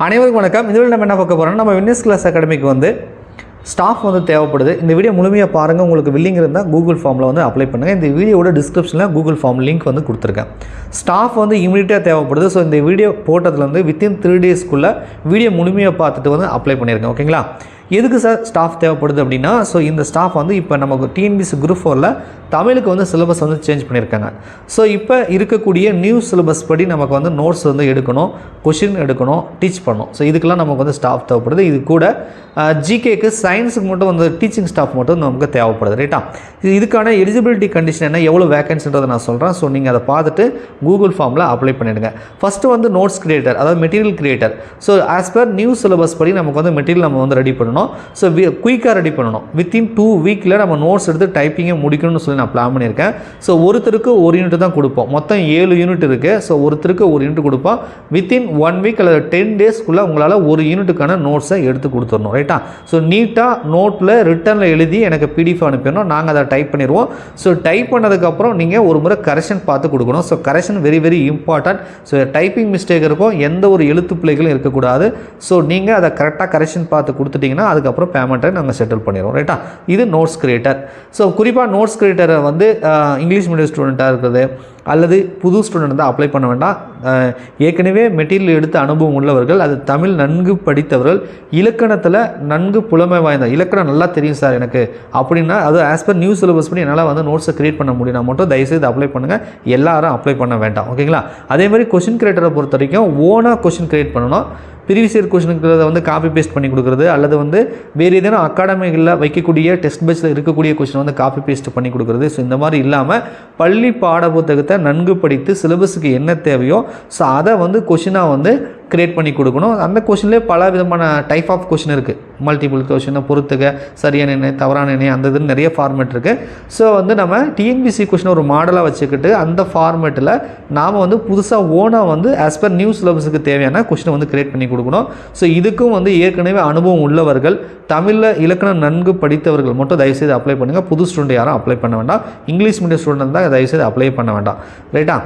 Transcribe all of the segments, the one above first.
அனைவருக்கும் வணக்கம். இதில் நம்ம என்ன பார்க்க போகிறோம்னா, நம்ம வின்னர்ஸ் கிளாஸ் அகாடமிக்கு வந்து ஸ்டாஃப் வந்து தேவைப்படுது. இந்த வீடியோ முழுமையாக பாருங்கள். உங்களுக்கு வில்லிங் இருந்தால் கூகுள் ஃபார்மில் வந்து அப்ளை பண்ணுங்கள். இந்த வீடியோட டிஸ்கிரிப்ஷனில் கூகுள் ஃபார்ம் லிங்க் வந்து கொடுத்துருக்கேன். ஸ்டாஃப் வந்து இமீடியட்டாக தேவைப்படுது. ஸோ இந்த வீடியோ போட்டதுலேருந்து வித்தின் 3 டேஸ்க்குள்ளே வீடியோ முழுமையாக பார்த்துட்டு வந்து அப்ளை பண்ணியிருக்கேன். ஓகேங்களா? எதுக்கு சார் ஸ்டாஃப் தேவைப்படுது அப்படின்னா, ஸோ இந்த ஸ்டாஃப் வந்து இப்போ நமக்கு டிஎன்பிஎஸ்சி குரூப் 4ல் தமிழுக்கு வந்து சிலபஸ் வந்து சேஞ்ச் பண்ணியிருக்காங்க. ஸோ இப்போ இருக்கக்கூடிய நியூ சிலபஸ் படி நமக்கு வந்து நோட்ஸ் வந்து எடுக்கணும், கொஷின் எடுக்கணும், டீச் பண்ணணும். ஸோ இதுக்கெல்லாம் நமக்கு வந்து ஸ்டாஃப் தேவைப்படுது. இது கூட ஜிகேக்கு சயின்ஸுக்கு மட்டும் வந்து டீச்சிங் ஸ்டாஃப் மட்டும் நமக்கு தேவைப்படுது. ரைட்டா? இதுக்கான எலிஜிபிலிட்டி கண்டிஷன் என்ன, எவ்வளோ வேகன்சின்றதை நான் சொல்கிறேன். ஸோ நீங்கள் அதை பார்த்துட்டு கூகுள் ஃபார்மில் அப்ளை பண்ணிவிடுங்க. ஃபஸ்ட்டு வந்து நோட்ஸ் கிரியேட்டர், அதாவது material creator. So as per new syllabus படி நமக்கு வந்து மெட்டீரியல் நம்ம வந்து ரெடி பண்ணணும். ஸோ குயிக்காக ரெடி பண்ணணும். வித்தின் 2 வீக்கில் நம்ம நோட்ஸ் எடுத்து டைப்பிங்கை முடிக்கணும்னு சொல்லி நான் பிளான் பண்ணியிருக்கேன். ஸோ ஒருத்தருக்கு 1 யூனிட் தான் கொடுப்போம். மொத்தம் 7 யூனிட் இருக்குது. ஸோ ஒருத்தருக்கு 1 யூனிட் கொடுப்போம். வித்தின் 1 வீக் அல்லது 10 டேஸ்க்குள்ளே உங்களால் 1 யூனிட்டுக்கான நோட்ஸை எடுத்து கொடுத்துடணும். ரைட்டா? ஸோ நீட்டாக நோட்டில் ரிட்டனில் எழுதி எனக்கு பிடிஎஃப் அனுப்பிடணும். நாங்கள் அதை டைப் பண்ணிடுவோம். ஸோ டைப் பண்ணதுக்கப்புறம் நீங்கள் ஒரு முறை கரெக்ஷன் பார்த்து கொடுக்கணும். So correction very very important. So typing mistake இருக்கும், எந்த ஒரு எழுத்து பிழைகளும் இருக்கக்கூடாது. ஸோ நீங்கள் அதை கரெக்டாக கரெக்ஷன் பார்த்து கொடுத்துட்டிங்கன்னா அதுக்கப்புறம் பேமெண்ட்டை நாங்கள் செட்டில் பண்ணிடுவோம். ரைட்டா? இது நோட்ஸ் கிரியேட்டர். ஸோ குறிப்பாக நோட்ஸ் கிரியேட்டரை வந்து இங்கிலீஷ் மீடியம் ஸ்டூடெண்ட்டாக இருக்கிறது அல்லது புது ஸ்டூடெண்ட் தான் அப்ளை பண்ண வேண்டாம். ஏற்கனவே மெட்டீரியல் எடுத்த அனுபவம் உள்ளவர்கள், அது தமிழ் நன்கு படித்தவர்கள், இலக்கணத்தில் நன்கு புலமை வாய்ந்த, இலக்கணம் நல்லா தெரியும் சார் எனக்கு அப்படின்னா, அது ஆஸ் பர் நியூ சிலபஸ் படி என்னால் வந்து நோட்ஸை கிரியேட் பண்ண முடியும் மட்டும் தயவுசெய்து அப்ளை பண்ணுங்கள். எல்லாரும் அப்ளை பண்ண வேண்டாம். ஓகேங்களா? அதே மாதிரி கொஷின் கிரியேட்டரை பொறுத்த வரைக்கும் ஓனாக கொஷின் கிரியேட் பண்ணணும். ப்ரீவியஸ் இயர் கொஷினுக்கிறத வந்து காப்பி பேஸ்ட் பண்ணி கொடுக்குறது அல்லது வந்து வேறு ஏதேனும் அகாடமிகளில் வைக்கக்கூடிய டெஸ்ட் பேட்சில் இருக்கக்கூடிய கொஷின் வந்து காப்பி பேஸ்ட் பண்ணி கொடுக்குறது. ஸோ இந்த மாதிரி இல்லாமல் பள்ளி பாட புத்தகத்தை நன்கு படித்து சிலபஸுக்கு என்ன தேவையோ ஸோ அதை வந்து கொஷினாக வந்து கிரியேட் பண்ணி கொடுக்கணும். அந்த கொஷின்லேயே பல விதமான டைப் ஆஃப் கொஷின் இருக்குது. மல்டிபிள் கொஷினை பொறுத்துக்க, சரியான எண்ணெய், தவறான எண்ணெய், அந்த இது நிறைய ஃபார்மேட் இருக்குது. ஸோ வந்து நம்ம டிஎன்பிஎஸ்சி கொஷினை ஒரு மாடலாக வச்சுக்கிட்டு அந்த ஃபார்மேட்டில் நாம் வந்து புதுசாக ஓனாக வந்து ஆஸ் பர் நியூ சிலபஸுக்கு தேவையான கொஷினை வந்து கிரியேட் பண்ணி கொடுக்கணும். ஸோ இதுக்கும் வந்து ஏற்கனவே அனுபவம் உள்ளவர்கள், தமிழில் இலக்கணம் நன்கு படித்தவர்கள் மட்டும் தயவுசெய்து அப்ளை பண்ணுங்கள். புது ஸ்டூடெண்ட் யாரும் அப்ளை பண்ண வேண்டாம். இங்கிலீஷ் மீடியம் ஸ்டூடெண்ட் தான் தயவுசெய்து அப்ளை பண்ண வேண்டாம். ரைட்டா?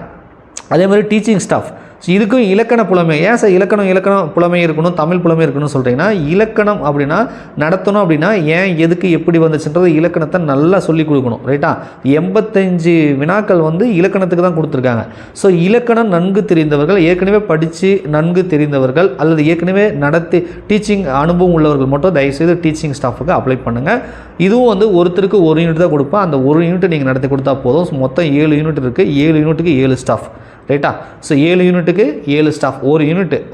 அதே மாதிரி டீச்சிங் ஸ்டாஃப். ஸோ இதுக்கும் இலக்கண புலமை. ஏன் சார் இலக்கணம் புலமை இருக்கணும், தமிழ் புலமை இருக்கணும்னு சொல்கிறீங்கன்னா, இலக்கணம் அப்படின்னா நடத்தணும் அப்படின்னா ஏன் எதுக்கு எப்படி வந்துச்சுன்றது இலக்கணத்தை நல்லா சொல்லிக் கொடுக்கணும். ரைட்டா? 85 வினாக்கள் வந்து இலக்கணத்துக்கு தான் கொடுத்துருக்காங்க. ஸோ இலக்கணம் நன்கு தெரிந்தவர்கள், ஏற்கனவே படித்து நன்கு தெரிந்தவர்கள் அல்லது ஏற்கனவே நடத்தி டீச்சிங் அனுபவம் உள்ளவர்கள் மட்டும் தயவுசெய்து டீச்சிங் ஸ்டாஃபுக்கு அப்ளை பண்ணுங்கள். இதுவும் வந்து ஒருத்தருக்கு 1 யூனிட் தான் கொடுப்பேன். அந்த 1 யூனிட் நீங்கள் நடத்தி கொடுத்தா போதும். ஸோ மொத்தம் 7 யூனிட் இருக்குது. 7 யூனிட்டுக்கு 7 ஸ்டாஃப். ரைட்டா? ஸோ 7 யூனிட்டுக்கு 7 ஸ்டாஃப்.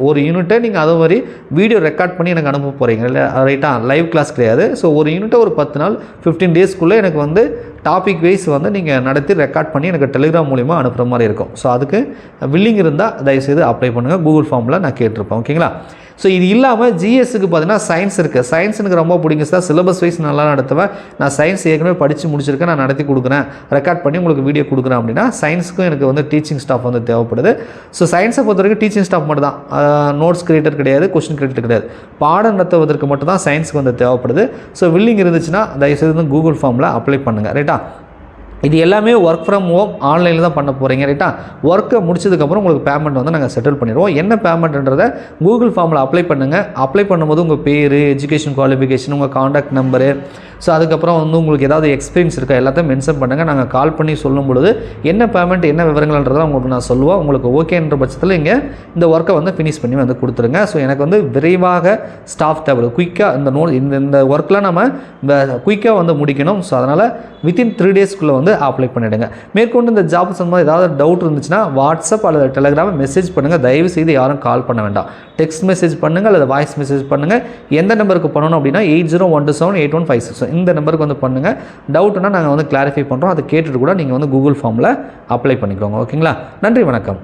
ஒரு யூனிட்டை நீங்கள் அதே மாதிரி வீடியோ ரெக்கார்ட் பண்ணி எனக்கு அனுப்ப போகிறீங்க இல்லை? ரைட்டா? லைவ் கிளாஸ் கிடையாது. ஸோ ஒரு யூனிட்டை ஒரு 10 நாள் 15 டேஸ்க்குள்ளே எனக்கு வந்து டாபிக் வைஸ் வந்து நீங்கள் நடத்தி ரெக்கார்ட் பண்ணி எனக்கு டெலிகிராம் மூலிமா அனுப்புகிற மாதிரி இருக்கும். ஸோ அதுக்கு வில்லிங் இருந்தால் தயவுசெய்து அப்ளை பண்ணுங்கள். கூகுள் ஃபார்மில் நான் கேட்டிருப்பேன். ஓகேங்களா? ஸோ இது இல்லாமல் ஜிஎஸ்க்கு பார்த்தீங்கன்னா சயின்ஸ் இருக்குது. சயின்ஸ் எனக்கு ரொம்ப பிடிக்கும் சார், சிலபஸ் வைஸ் நல்லா நடத்துவேன், நான் சயின்ஸ் ஏற்கனவே படித்து முடிச்சிருக்கேன், நான் நடத்தி கொடுக்குறேன், ரெக்கார்ட் பண்ணி உங்களுக்கு வீடியோ கொடுக்குறேன் அப்படின்னா சயின்ஸுக்கும் எனக்கு வந்து டீச்சிங் ஸ்டாஃப் வந்து தேவைப்படுது. ஸோ சயின்ஸை பொறுத்த வரைக்கும் டீச்சிங் ஸ்டாஃப் மட்டும் தான், நோட்ஸ் கிரியேட்டர் கிடையாது, கொஸ்டின் கிரியேட்டர் கிடையாது. பாடம் நடத்துவதற்கு மட்டும் தான் சயின்ஸுக்கு வந்து தேவைப்படுது. ஸோ வில்லிங் இருந்துச்சுன்னா தயவுசெய்து வந்து கூகுள் ஃபார்மில் அப்ளை பண்ணுங்கள். ரைட்டா? இது எல்லாமே ஒர்க் ஃப்ரம் ஹோம் ஆன்லைனில் தான் பண்ண போகிறீங்க. ரைட்டா? ஒர்க்கை முடிச்சதுக்கப்புறம் உங்களுக்கு பேமெண்ட் வந்து நாங்கள் செட்டில் பண்ணிடுவோம். என்ன பேமெண்ட்ன்றதை கூகுள் ஃபார்மில் அப்ளை பண்ணுங்கள். அப்ளை பண்ணும்போது உங்கள் பேர், எஜுகேஷன் குவாலிஃபிகேஷன், உங்கள் காண்டாக்ட் நம்பரு, ஸோ அதுக்கப்புறம் வந்து உங்களுக்கு ஏதாவது எக்ஸ்பீரியன்ஸ் இருக்கா எல்லாத்தையும் மென்ஷன் பண்ணுங்கள். நாங்கள் கால் பண்ணி சொல்லும் பொழுது என்ன பேமெண்ட் என்ன விவரங்கள்ன்றதை உங்களுக்கு நான் சொல்லுவோம். உங்களுக்கு ஓகேன்ற பட்சத்தில் இங்கே இந்த ஒர்க்கை வந்து ஃபினிஷ் பண்ணி வந்து கொடுத்துருங்க. ஸோ எனக்கு வந்து விரைவாக ஸ்டாஃப் தேவைப்படுது. குயிக்காக இந்த ஒர்க்கெலாம் நம்ம குயிக்காக வந்து முடிக்கணும். ஸோ அதனால் வித்தின் 3 டேஸ்க்குள்ளே வந்து அப்ளை பண்ணிவிடுங்க. மேற்கொண்டு இந்த ஜாப் சம்பந்தமாக ஏதாவது டவுட் இருந்துச்சுன்னா வாட்ஸ்அப் அல்லது டெலிகிராம் மெசேஜ் பண்ணுங்கள். தயவு செய்து யாரும் கால் பண்ண வேண்டாம். டெக்ஸ்ட் மெசேஜ் பண்ணுங்கள் அல்லது வாய்ஸ் மெசேஜ் பண்ணுங்கள். எந்த நம்பருக்கு பண்ணணும் அப்படின்னா 8012781566 இந்த நம்பருக்கு வந்து பண்ணுங்கள். டவுட்னா நாங்கள் வந்து கிளாரிஃபை பண்ணுறோம். அதை கேட்டுட்டு கூட நீங்கள் வந்து கூகுள் ஃபார்மில் அப்ளை பண்ணிக்கோங்க. ஓகேங்களா? நன்றி, வணக்கம்.